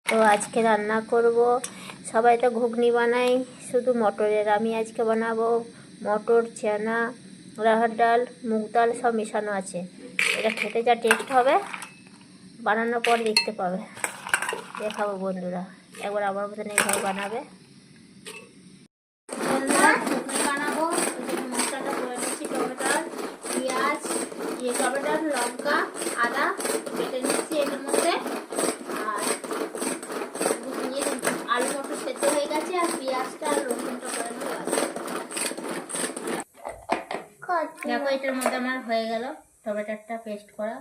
তো আজকে রান্না করব, সবাই তো ঘুগনি বানাই শুধু মটরের, আমি আজকে বানাবো মটর, চানা, রাহার ডাল, মুগ ডাল সব মেশানো আছে। এটা খেতে যা টেস্ট হবে, বানানোর পর দেখতে পাবে, দেখাবো বন্ধুরা। একবার আমার মতন এইভাবে বানাবে। বন্ধুরা ঘুগনি বানাবো, মশলাটা করে নিচ্ছি। টমেটো, পেঁয়াজ, টমেটো, লঙ্কা, আদা কেটে নিচ্ছি এর মধ্যে। আর আলু মটর সেদ্ধ হয়ে গেছে, আর পেঁয়াজটা আর রসুনটা করে নেওয়া আছে। দেখো এটার মধ্যে আমার হয়ে গেল টমেটোটা পেস্ট করা।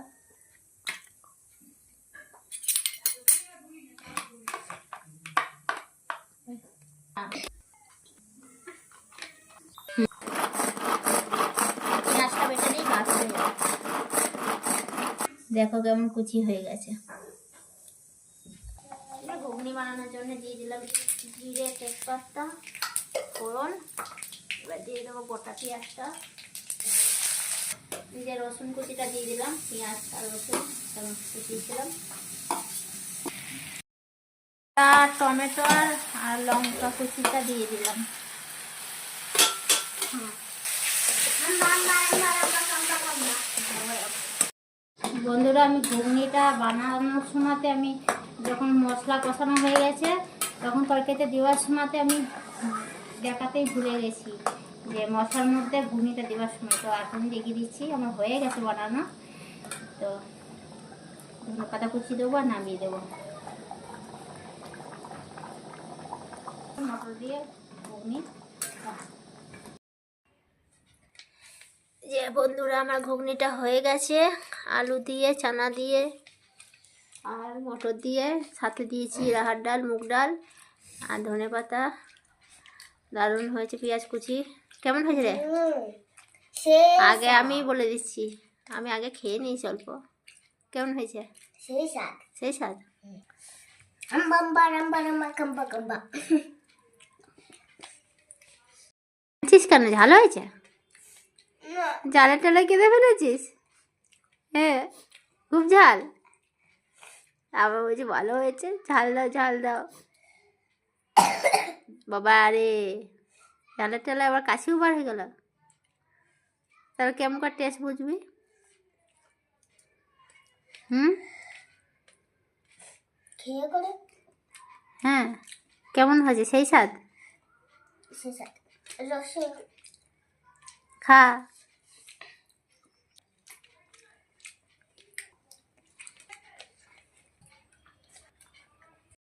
পেঁয়াজটা বেটে নিই, বাস হয়ে যাবে। দেখো কেমন কুচি হয়ে গেছে। ঘুগনি বানানোর জন্য দিয়ে দিলাম জিরে, তেজপাতা, ফোড়ন। এবার দিয়ে দেবো গোটা পেঁয়াজটা, যে রসুন কুচিটা দিয়ে দিলাম, পেঁয়াজ আর রসুন কুচিয়েছিলাম, টমেটো আর লঙ্কা কুচিটা দিয়ে দিলাম। বন্ধুরা আমি ঘুগনিটা বানানোর সময়তে আমি যখন মশলা কষানো হয়ে গেছে, তখন তরকারিতে দেওয়ার সময়তে আমি দেখাতেই ভুলে গেছি যে মশলার মধ্যে ঘুগনিটা দেওয়ার সময়। তো এখন দেখিয়ে দিচ্ছি, আমার হয়ে গেছে বানানো। তো ধনে পাতা কুচি দেবো আর নামিয়ে দেবো। মটর দিয়ে ঘুগনি। যে বন্ধুরা আমার ঘুগনিটা হয়ে গেছে, আলু দিয়ে, চানা দিয়ে আর মটর দিয়ে, সাথে দিয়েছি রাহার ডাল, মুগ ডাল আর ধনে পাতা। দারুণ হয়েছে। পেঁয়াজ কুচি কেমন হয়েছে রে? আগে আমি বলে দিচ্ছি, আমি আগে খেয়ে নিয়েছি অল্প। কেমন হয়েছে? সেই স্বাদ, সেই স্বাদ। কেন ঝাল হয়েছে? ঝালে টালে কেঁদে ফেলেছিস? হ্যাঁ, খুব ঝাল। আবার বলছি ভালো হয়েছে, ঝাল দাও, ঝাল দাও। বাবা আরে, ঝালের টালে আবার কাশিও বার হয়ে গেল। তাহলে কেমন করে টেস্ট বুঝবি? খেয়ে করে। হ্যাঁ, কেমন হয়েছে? সেই স্বাদ, সেই স্বাদ। খা।